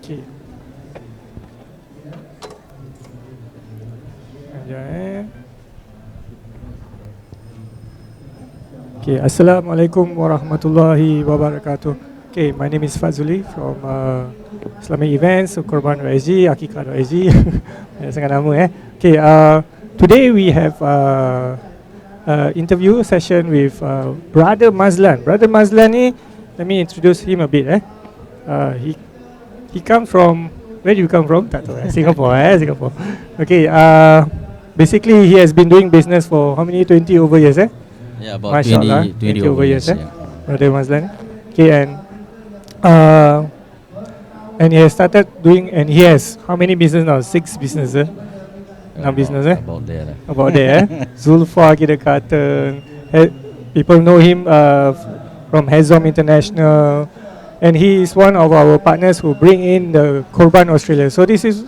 Okay. Sekejap. Okay, Assalamualaikum warahmatullahi wabarakatuh. Okay, my name is Fazuli from Islamic Events, Qurban.sg, Akikah.sg. Sangat nama Okay, today we have interview session with Brother Mazlan. Brother Mazlan ni, let me introduce him a bit. He comes from, where do you come from? Tak tahu Singapore. Singapore. Okay, basically he has been doing business for how many? 20 over years Yeah, about 20 over years. Brother Mazlan. Okay, and he has started doing, and he has how many business now? 6 businesses. 6 business About there. Zulfa Kidakatan. People know him from Hazom International, and he is one of our partners who bring in the Qurban Australia. So this is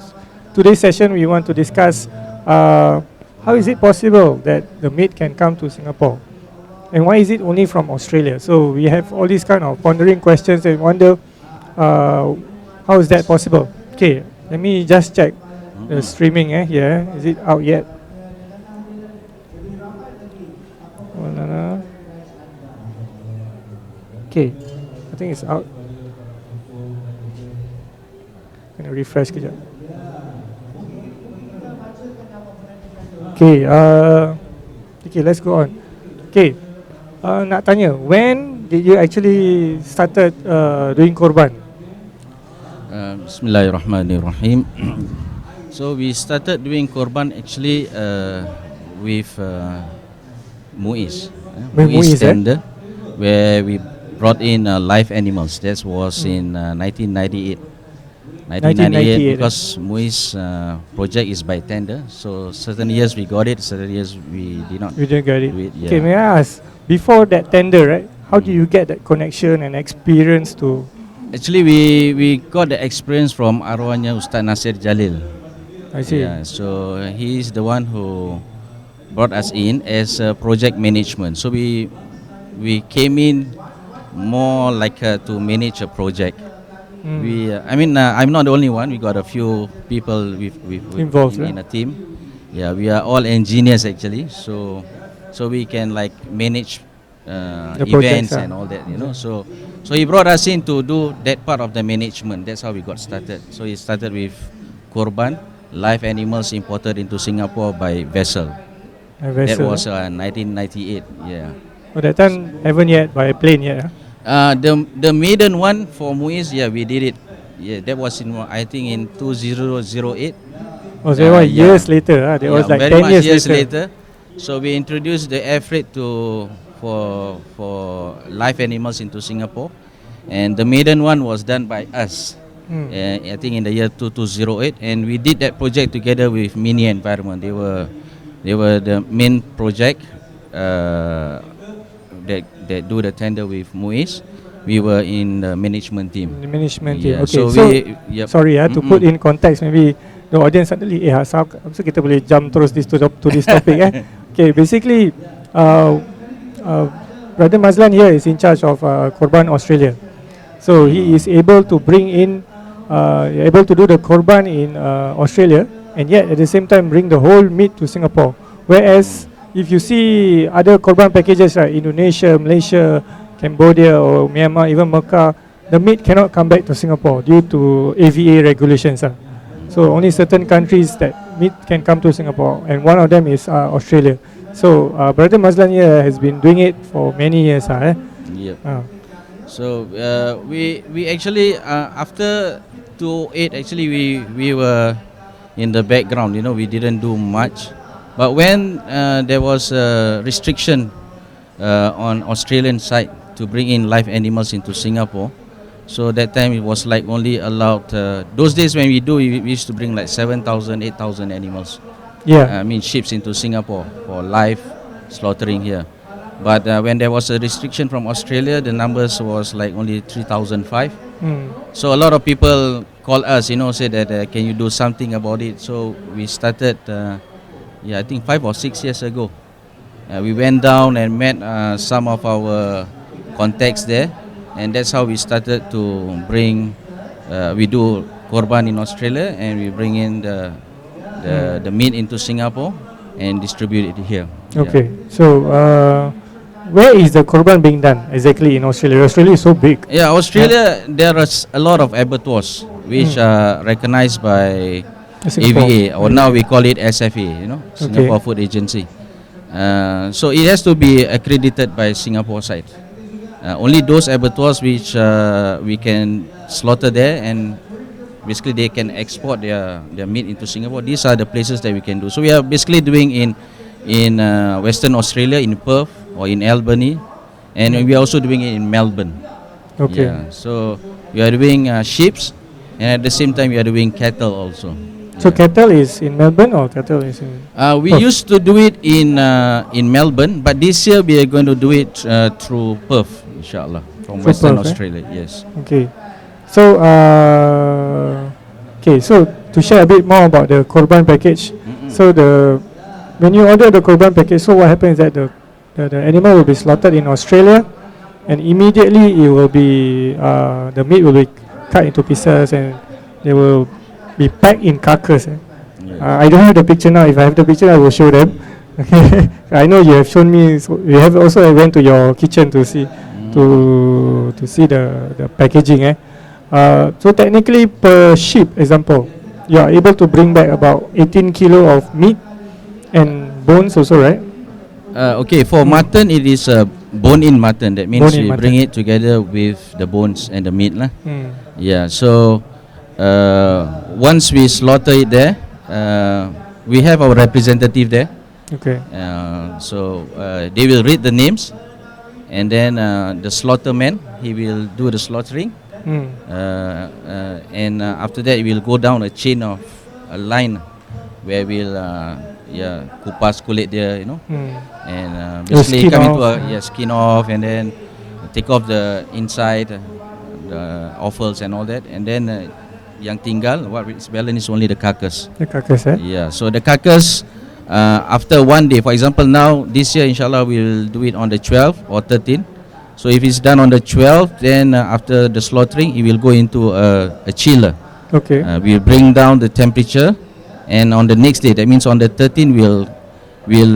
today's session. We want to discuss how is it possible that the meat can come to Singapore, and why is it only from Australia? So we have all these kind of pondering questions and wonder how is that possible. Okay, let me just check the streaming here. Is it out yet? Okay, I think it's out. Kena refresh kejap. Okay, okay, let's go on. Okay, nak tanya, when did you actually started doing korban? Bismillahirrahmanirrahim. So we started doing korban actually with Muiz tender, where we brought in live animals. That was in 1998. 1998 because Muiz project is by tender. So certain years we got it, certain years we did not. You didn't get it. Yeah. Okay, may I ask, before that tender, right? How do you get that connection and experience to? Actually, we got the experience from arwahnya Ustaz Nasir Jalil. I see. Yeah, so he is the one who brought us in as project management. So we came in more like to manage a project. I'm not the only one. We got a few people involved in a team. Yeah, we are all engineers actually. So we can like manage events and all that, you know. So he brought us in to do that part of the management. That's how we got started. So he started with Qurban, live animals imported into Singapore by vessel. That was 1998. Yeah. Oh, that time haven't yet by plane yet. The maiden one for Muiz, yeah, we did it. Yeah, that was in I think in 2008. Oh, so years later. That was like 10 years later. So we introduced the air freight for live animals into Singapore, and the maiden one was done by us. I think in the year 2008, and we did that project together with Mini Environment. They were the main project that do the tender with Muiz. We were in the management team. The management team. Yeah, Okay. so sorry to put in context, maybe the audience suddenly so kita boleh jump terus to this topic Okay, basically Brother Mazlan here is in charge of Qurban Australia. So he is able to bring in able to do the Qurban in Australia, and yet at the same time bring the whole meat to Singapore. Whereas if you see other Qurban packages like Indonesia, Malaysia, Cambodia or Myanmar, even Mecca, the meat cannot come back to Singapore due to AVA regulations. So only certain countries that meat can come to Singapore, and one of them is Australia. So Brother Mazlan here has been doing it for many years. So we actually after 2008 actually we were in the background. You know, we didn't do much. But when there was a restriction on Australian side to bring in live animals into Singapore, so that time it was like only allowed, those days when we used to bring like 7,000, 8,000 animals. Yeah. I mean ships into Singapore for live slaughtering here. But when there was a restriction from Australia, the numbers was like only 3,005. So a lot of people call us, you know, say that can you do something about it? So we started, I think 5 or 6 years ago. We went down and met some of our contacts there, and that's how we started to bring, we do Qurban in Australia, and we bring in the meat into Singapore and distribute it here. Okay. So where is the Qurban being done exactly in Australia? Australia is so big. Yeah, Australia, there is a lot of abattoirs which are recognized by Singapore. AVA, or now we call it SFA, Singapore Food Agency. So it has to be accredited by Singapore side. Only those abattoirs which we can slaughter there, and basically they can export their meat into Singapore. These are the places that we can do. So we are basically doing in Western Australia, in Perth or in Albany, and we are also doing it in Melbourne. Okay. Yeah, so we are doing sheep, and at the same time we are doing cattle also. So cattle is in Melbourne or cattle is in? We used to do it in Melbourne, but this year we are going to do it through Perth, inshallah, from Western Perth, Australia. Yes. Okay. So so to share a bit more about the Qurban package. So when you order the Qurban package, so what happens is that the animal will be slaughtered in Australia, and immediately it will be the meat will be cut into pieces, and they will be packed in carcass. I don't have the picture now. If I have the picture, I will show them. Okay. I know you have shown me. So you have also went to your kitchen to see to see the packaging. So technically, per sheep, example, you are able to bring back about 18 kilo of meat and bones also, right? Okay, for mutton, it is bone-in mutton. That means Bone-in we mutton. bring it together with the bones and the meat, lah. Mm. Yeah. So once we slaughter it there, we have our representative there. Okay. So they will read the names, and then the slaughterman, he will do the slaughtering. Mm. And after that, we'll go down a chain of a line where we'll kupas kulit dia, and basically skin come into off. skin off, and then take off the inside, the offals and all that, and then yang tinggal, what is balance is only the carcass. The carcass, Yeah, so the carcass, after one day, for example, now this year, inshallah, we will do it on the 12th or 13th. So if it's done on the 12th, then after the slaughtering, it will go into a chiller. Okay. We'll bring down the temperature, and on the next day, that means on the 13th, we'll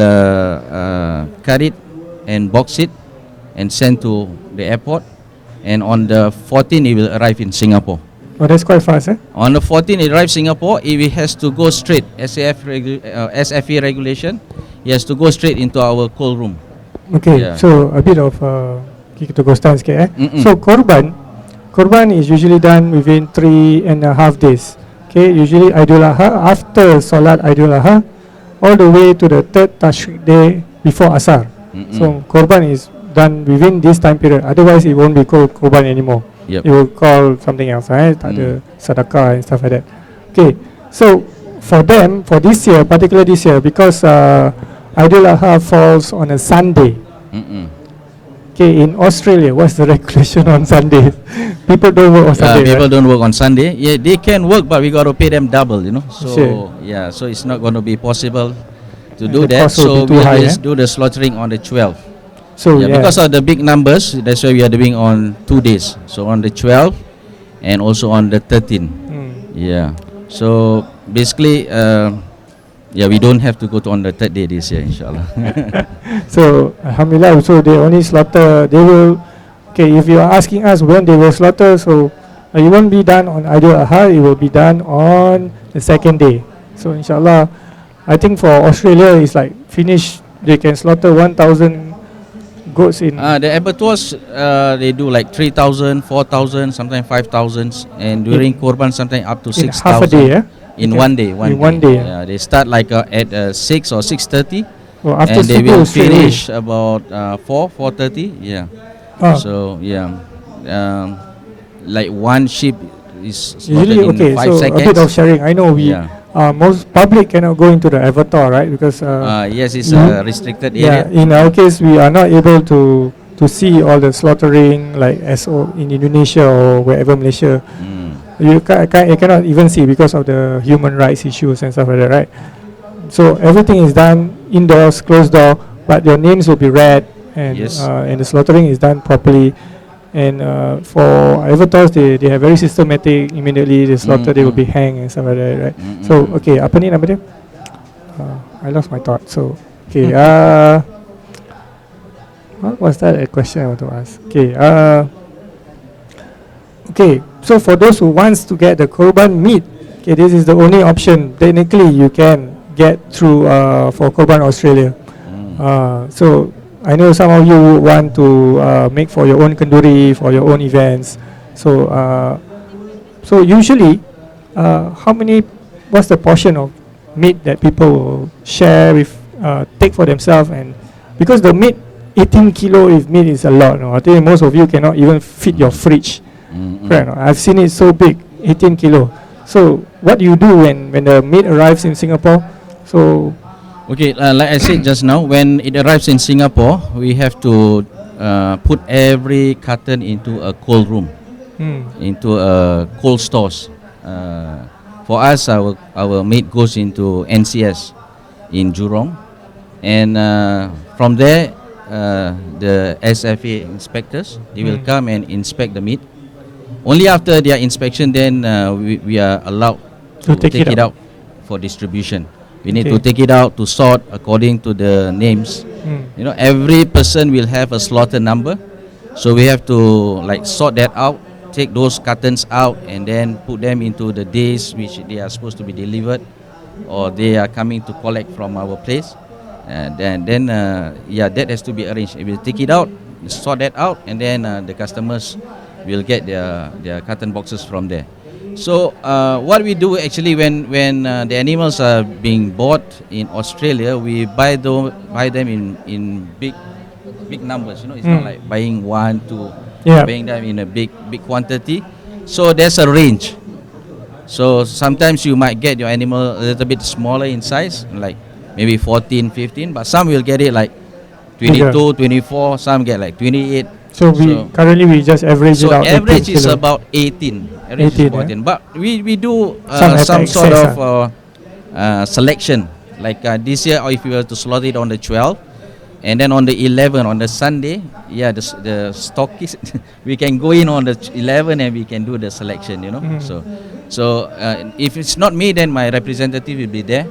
cut it and box it and send to the airport. And on the 14th, it will arrive in Singapore. Oh, that's quite fast, On the 14th, it arrives Singapore. If it has to go straight, SFA regulation, it has to go straight into our cold room. Okay. Yeah. So a bit of kita gostan sikit. So Qurban is usually done within 3.5 days. Okay, usually Aidul Adha, after Salat Aidul Adha, all the way to the third Tashriq day before Asar. So Qurban is done within this time period. Otherwise, it won't be called Qurban anymore. Yep. It will call something else, right? The sadaqah and stuff like that. Okay, so for them, for this year, particularly this year, because Aidul Adha falls on a Sunday. Okay, in Australia, what's the regulation on Sunday? People don't work on Sunday. People right? don't work on Sunday. Yeah, they can work, but we got to pay them double, So Sure. yeah, so it's not going to be possible to And do the that. cost will So be too we'll high, just do the slaughtering on the 12th. So Yeah, because of the big numbers, that's why we are doing on 2 days. So on the 12th and also on the 13th. Yeah. So basically, we don't have to go to on the third day this year, inshallah. So alhamdulillah, so they only slaughter. They will. Okay, if you are asking us when they will slaughter, so it won't be done on Aidul Adha. It will be done on the second day. So inshallah, I think for Australia it's like finished. They can slaughter 1,000 goats in. The abattoirs, they do like 3,000, 4,000, sometimes 5,000, and during Qurban, sometimes up to in 6,000. half a day, In Okay. one day. One day. Yeah, they start like at 6 or 6:30, Oh, after and they subuh will straight away. finish about 4:30. Yeah. Ah. So yeah, like one sheep is slaughtered Usually, in okay. 5 So seconds. a bit of sharing. I know Yeah. most public cannot go into the abattoir, right? Because Yes, it's you- a restricted yeah, area. in our case, we are not able to see all the slaughtering like in Indonesia or wherever Malaysia. You cannot even see because of the human rights issues and stuff like that, right? So everything is done indoors, closed door, but your names will be read, and Yes. and the slaughtering is done properly. And for abattoirs, they have very systematic. Immediately they slaughter, they will be hanged and stuff like that, right? So okay, apa ni nama dia? I lost my thought. So okay, what was that a question I want to ask? Okay, okay. So for those who wants to get the Qurban meat, okay, this is the only option technically you can get through for Qurban Australia. So I know some of you want to make for your own kenduri, for your own events. So so usually, how many? What's the portion of meat that people will share with, take for themselves? And because the meat, 18 kilo of meat is a lot. No? I think most of you cannot even fit your fridge. Right? No? I've seen it so big, 18 kilo. So what do you do when the meat arrives in Singapore? So okay, like I said just now, when it arrives in Singapore, we have to put every carton into a cold room, into a cold stores. For us, our meat goes into NCS in Jurong, and from there, the SFA inspectors, they will come and inspect the meat. Only after their inspection, then we are allowed to take it out for distribution. We need to take it out to sort according to the names. You know, every person will have a slaughter number, so we have to like sort that out, take those cartons out, and then put them into the days which they are supposed to be delivered, or they are coming to collect from our place. And then yeah, that has to be arranged. We will take it out, sort that out, and then the customers will get their carton boxes from there. So what we do actually when the animals are being bought in Australia, we buy them in big numbers. You know, it's not like buying one, two, buying them in a big quantity. So there's a range. So sometimes you might get your animal a little bit smaller in size, like maybe 14, 15, but some will get it like 22, 24, some get like 28. So currently we just average it out. So average is about 18. Average is 14. But we do some sort of selection. Like this year, if we were to slaughter it on the 12th, and then on the 11th, on the Sunday, yeah, the stockist, we can go in on the 11th and we can do the selection, you know. So if it's not me, then my representative will be there.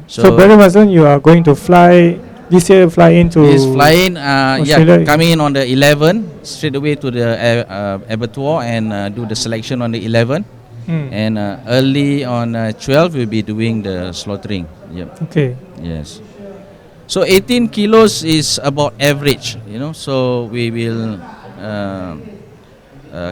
So Brother Mazlan, you are going to fly this year, fly into He's flying, coming in on the 11th, straight away to the abattoir and do the selection on the 11th. And early on 12th, we'll be doing the slaughtering. Yep. Okay. Yes. So 18 kilos is about average, you know. So we will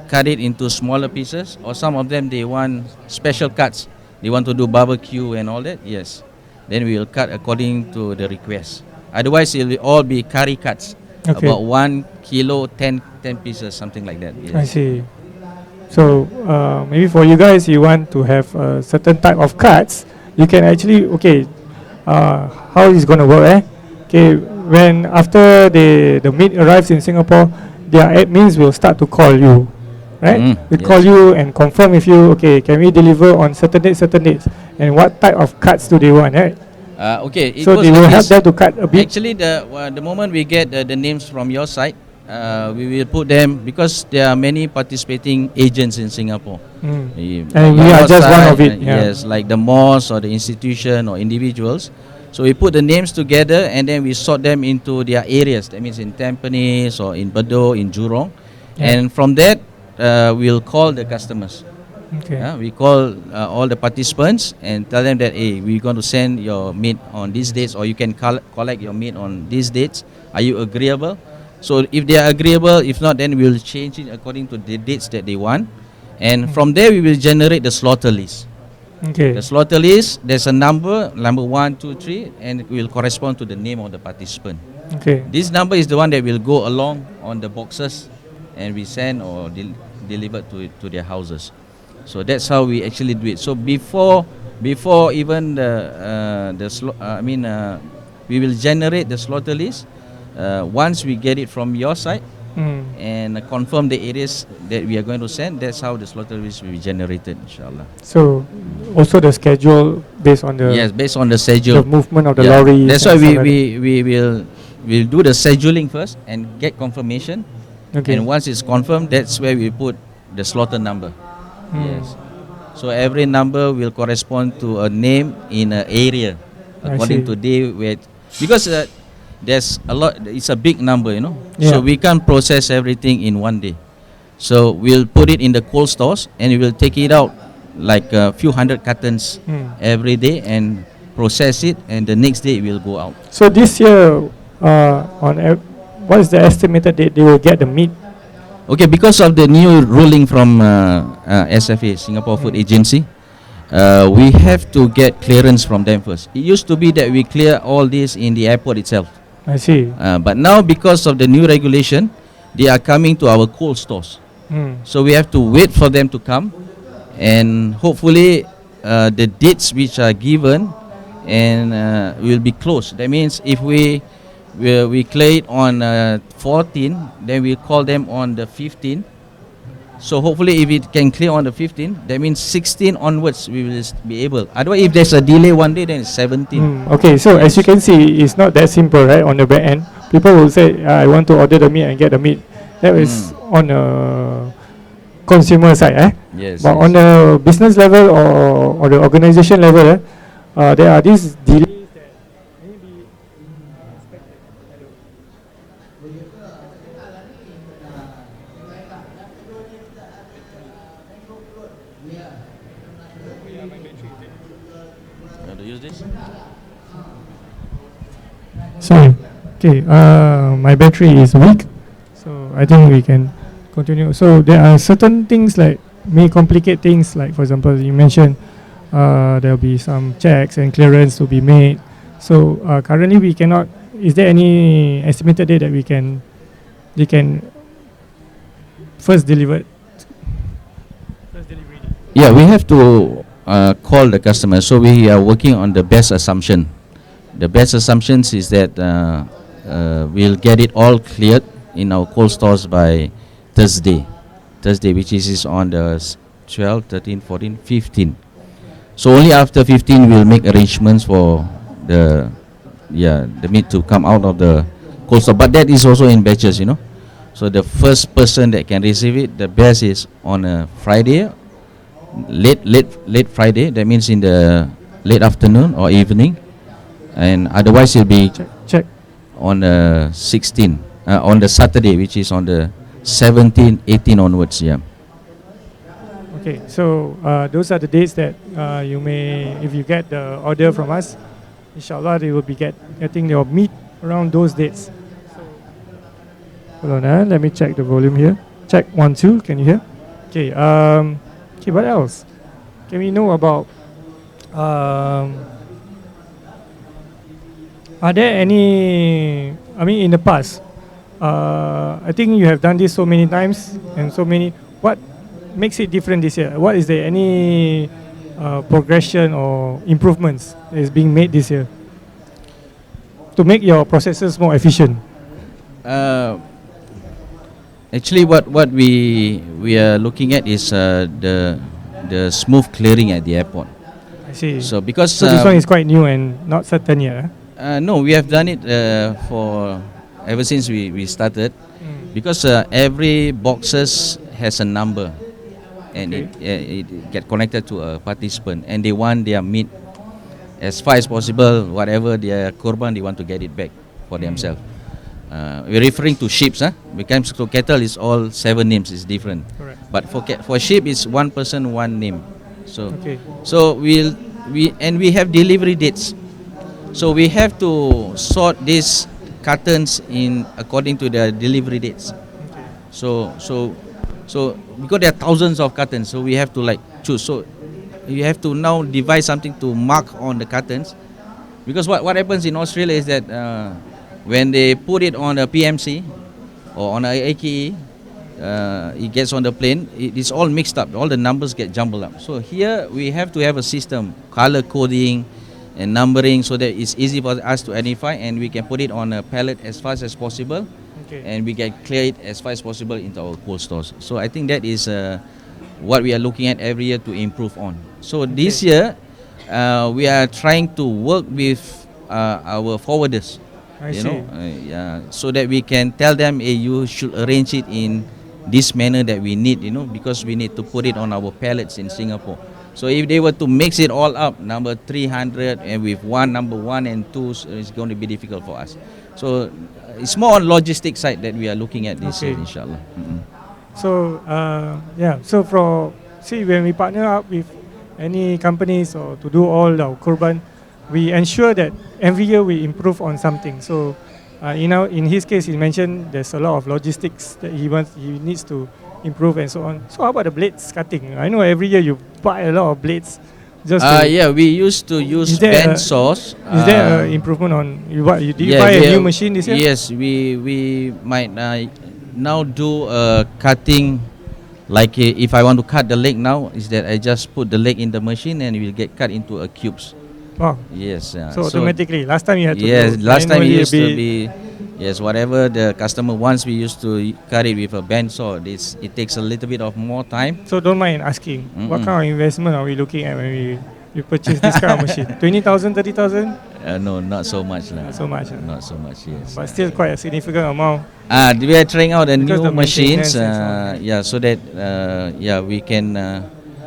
cut it into smaller pieces, or some of them they want special cuts. They want to do barbecue and all that. Yes. Then we will cut according to the request. Otherwise, it will all be curry cuts. Okay. About 1 kilo, 10 pieces, something like that. Yes. I see. So maybe for you guys, you want to have a certain type of cuts, you can actually, how is going to work? Okay, when after the meat arrives in Singapore, their admins will start to call you, right? They call you and confirm with you, okay, can we deliver on certain dates, and what type of cuts do they want, right? So they will help them to cut a bit. Actually, the moment we get the names from your side, we will put them, because there are many participating agents in Singapore. And we are just one of it. Yes, like the mosque or the institution or individuals. So we put the names together and then we sort them into their areas. That means in Tampines or in Bedok, in Jurong. And from that, we'll call the customers. We call all the participants and tell them that, hey, we're going to send your meat on these dates, or you can collect your meat on these dates. Are you agreeable? So if they are agreeable, if not, then we'll change it according to the dates that they want. And from there, we will generate the slaughter list. The slaughter list, there's a number 1, 2, 3, and it will correspond to the name of the participant. This number is the one that will go along on the boxes, and we send or deliver to their houses. So that's how we actually do it. So before even we will generate the slaughter list. Once we get it from your side and confirm the areas that we are going to send, that's how the slaughter list will be generated, inshallah. So also the schedule based on the based on the schedule, the movement of the lorries. That's why we'll do the scheduling first and get confirmation, Okay. And once it's confirmed, that's where we put the slaughter number. Yes. So every number will correspond to a name in an area I according see. to day where, because there's a lot. It's a big number, you know. Yeah. So we can't process everything in one day. So we'll put it in the cold stores and we will take it out like a few hundred cartons every day and process it, and the next day it will go out. So this year, what is the estimated date they will get the meat? Okay, because of the new ruling from SFA, Singapore Food Agency, we have to get clearance from them first. It used to be that we clear all this in the airport itself. I see. But now because of the new regulation, they are coming to our cold stores. So we have to wait for them to come, and hopefully the dates which are given and will be closed. That means if we clear it on 14, then we call them on the 15. So hopefully if it can clear on the 15, that means 16 onwards we will be able. Otherwise if there's a delay one day, then it's 17. Okay, so as you can see, it's not that simple, right? On the back end, people will say, I want to order the meat and get the meat. That is on a consumer side, Yes. But on the business level or the organization level, there are these delays that maybe You want to use this? Sorry. Okay. My battery is weak, so I think we can continue. So there are certain things like may complicate things. Like for example, you mentioned there will be some checks and clearance to be made. So currently we cannot. Is there any estimated date that they can first deliver? First delivery date? Yeah, we have to call the customer. So we are working on the best assumption. The best assumptions is that we'll get it all cleared in our cold stores by Thursday, which is on the 12, 13, 14, 15. So only after 15 we'll make arrangements for the meat to come out of the cold store. But that is also in batches, you know. So the first person that can receive it, the best is on a Friday, late Friday. That means in the late afternoon or evening, and otherwise it'll be Check. on the 16, on the Saturday, which is on the 17, 18 onwards. Yeah. Okay, so those are the dates that you may, if you get the order from us, inshallah they will be getting your meat around those dates. So, hold on, let me check the volume here. Check 1, 2, can you hear? Okay, okay, what else? Can we know about, are there any, I mean in the past, I think you have done this so many times and so many, what makes it different this year? What is there any progression or improvements that is being made this year to make your processes more efficient? Actually, what we are looking at is the smooth clearing at the airport. I see. So because So this one is quite new and not certain yet. no, we have done it for ever since we started, because every boxes has a number, and it get connected to a participant, and they want their meat as far as possible, whatever their Qurban, they want to get it back for themselves. We're referring to sheep, when it comes to cattle, it's all 7 names, it's different. Correct. But for sheep, it's 1 person, 1 name. So Okay. so we have delivery dates. So we have to sort these cartons in according to their delivery dates. So because there are thousands of cartons, so we have to like choose. So you have to now devise something to mark on the cartons, because what happens in Australia is that when they put it on a PMC or on a AKE, it gets on the plane, it is all mixed up, all the numbers get jumbled up. So here we have to have a system, color coding and numbering, so that it's easy for us to identify, and we can put it on a pallet as fast as possible, and we can clear it as fast as possible into our cold stores. So I think that is what we are looking at every year to improve on. So this year we are trying to work with our forwarders. I you see. know, yeah, so that we can tell them, hey, you should arrange it in this manner that we need, you know, because we need to put it on our pallets in Singapore. So if they were to mix it all up, number 300 and with number one and two, it's going to be difficult for us. So it's more on logistic side that we are looking at this, Okay. inshallah. Mm-mm. So yeah, so when we partner up with any companies or to do all our Qurban, we ensure that every year we improve on something. So in his case, he mentioned there's a lot of logistics that he needs to improve and so on. So how about the blades cutting? I know every year you buy a lot of blades. Just to, Yeah, we used to use Is there band a- saws. is there an improvement on did you Yeah, buy a we new are- machine this year? Yes, we might now do cutting. Like if I want to cut the leg now, is that I just put the leg in the machine and it will get cut into cubes. Oh, Yes. so automatically. Last time you had to Yes, do last time it manually a used to bit. be. Yes, whatever the customer wants, we used to cut it with a bandsaw. It takes a little bit of more time. So don't mind asking, what Mm-mm. kind of investment are we looking at when we purchase this kind of machine? 20,000, 30,000? No, not so much lah. Not so much. Not so much. Yes. But still quite a significant amount. We are trying out a Because new the machines. maintenance and so on. Yeah, so that we can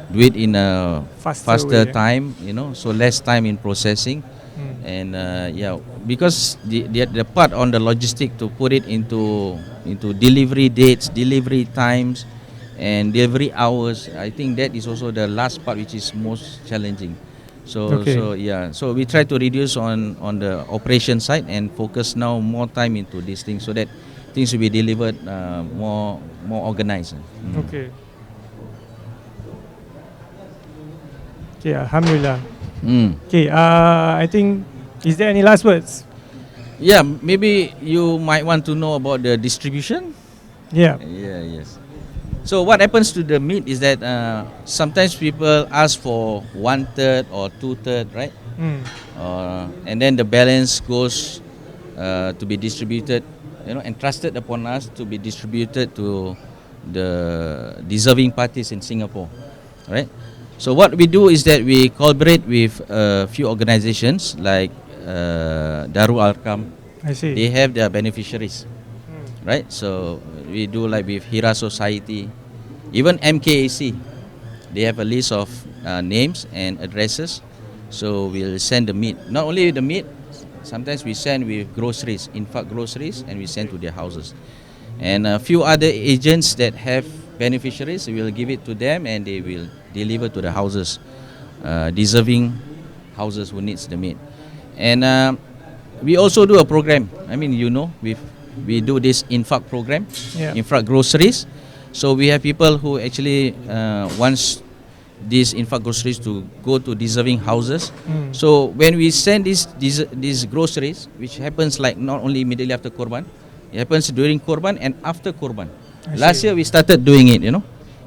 do it in a faster way, time. You know, so less time in processing. Mm. And because the part on the logistic to put it into delivery dates, delivery times, and delivery hours, I think that is also the last part which is most challenging. So Okay. so we try to reduce on the operation side and focus now more time into these things so that things will be delivered more organized. Mm. Okay. Okay, Alhamdulillah. Mm. Okay, I think, is there any last words? Yeah, maybe you might want to know about the distribution. Yeah. Yeah, yes. So what happens to the meat is that sometimes people ask for 1/3 or 2/3, right? Mm. And then the balance goes to be distributed, entrusted upon us to be distributed to the deserving parties in Singapore, right? So what we do is that we collaborate with a few organizations like Darul Arkam. I see. They have their beneficiaries, Mm. right? So we do like with Hira Society, even MKAC. They have a list of names and addresses. So we'll send the meat. Not only the meat, sometimes we send with groceries, in fact groceries, and we send to their houses. And a few other agents that have beneficiaries, we will give it to them and they will deliver to the houses, deserving houses who needs the meat. And we also do a program. I mean, we do this infaq program, Yeah. infaq groceries. So we have people who actually wants these infaq groceries to go to deserving houses. Mm. So when we send these groceries, which happens like not only immediately after Qurban, it happens during Qurban and after Qurban. I Last see. year we started doing it,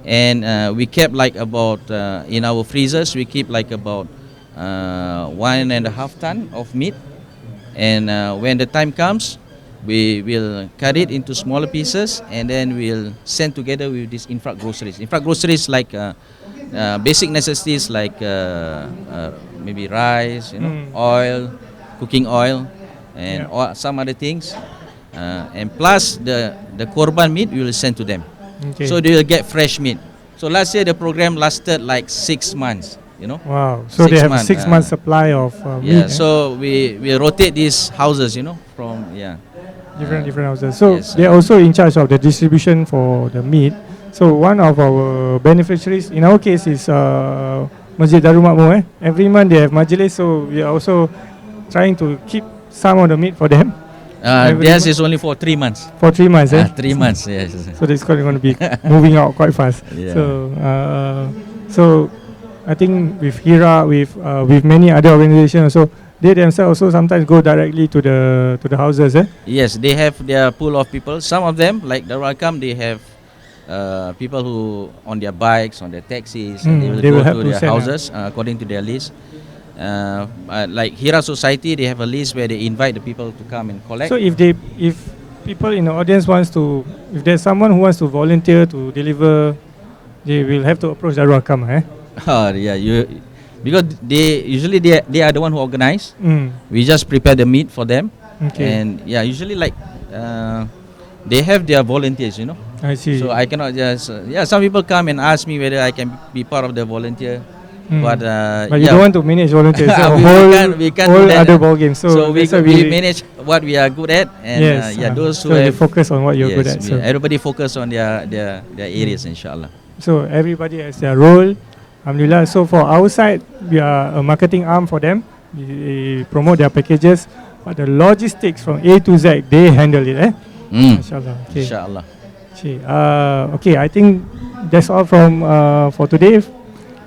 and we kept like about in our freezers we keep like about 1.5 ton of meat, and when the time comes, we will cut it into smaller pieces and then we'll send together with these infra groceries. Infra groceries like basic necessities like maybe rice, oil, cooking oil, and some other things. And plus the Qurban meat we will send to them. Okay. So they will get fresh meat. So last year the program lasted like 6 months, Wow. So they 6 have a months, 6 month supply of Yeah, meat. so we rotate these houses, from Different houses. So yes, they're also in charge of the distribution for the meat. So one of our beneficiaries, in our case, is Masjid Darul Makmur. Every month they have majlis, so we are also trying to keep some of the meat for them every theirs month? is only for 3 months. for 3 months. 3 months, yes. So this is going to be moving out quite fast. Yeah. So I think with Hira, with many other organizations, so they themselves also sometimes go directly to the houses. Yes, they have their pool of people. Some of them, like the Rakam, they have people who on their bikes, on their taxis, and They will go help to to their send, houses according to their list. Like Hira Society, they have a list where they invite the people to come and collect. So if people in the audience if there's someone who wants to volunteer to deliver, they will have to approach Darul Arkam, because they usually they are the one who organize. Mm. We just prepare the meat for them, Okay. And yeah, usually like they have their volunteers, you know. I see. So I cannot just some people come and ask me whether I can be part of the volunteer, but you don't want to manage volunteers. So we can't whole do that. other ball games. So we that's why we manage what we are good at, and yes, those who so you have focus on what you're good at. So everybody focus on their areas, inshallah. So everybody has their role. Alhamdulillah. So for our side, we are a marketing arm for them. We promote their packages, but the logistics from A to Z, they handle it. Inshallah. Okay. Inshallah. Okay, I think that's all from for today.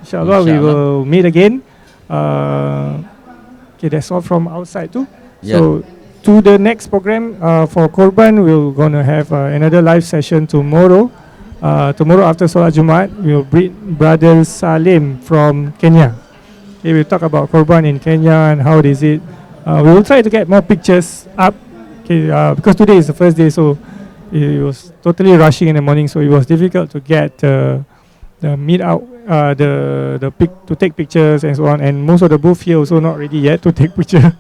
Inshallah, we will meet again. Okay, that's all from outside too. Yeah. So to the next program for Qurban, we're gonna have another live session tomorrow. Tomorrow after Salat Jumat, we'll bring Brother Salim from Kenya. He will talk about Qurban in Kenya and how is it. We will try to get more pictures up. Okay, because today is the first day, so it was totally rushing in the morning, so it was difficult to get the meet out, to take pictures and so on. And most of the booth here also not ready yet to take picture.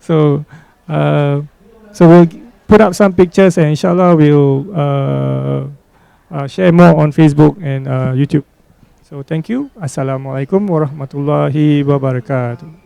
So we'll put up some pictures, and inshallah we'll share more on Facebook and YouTube. So thank you. Assalamualaikum warahmatullahi wabarakatuh.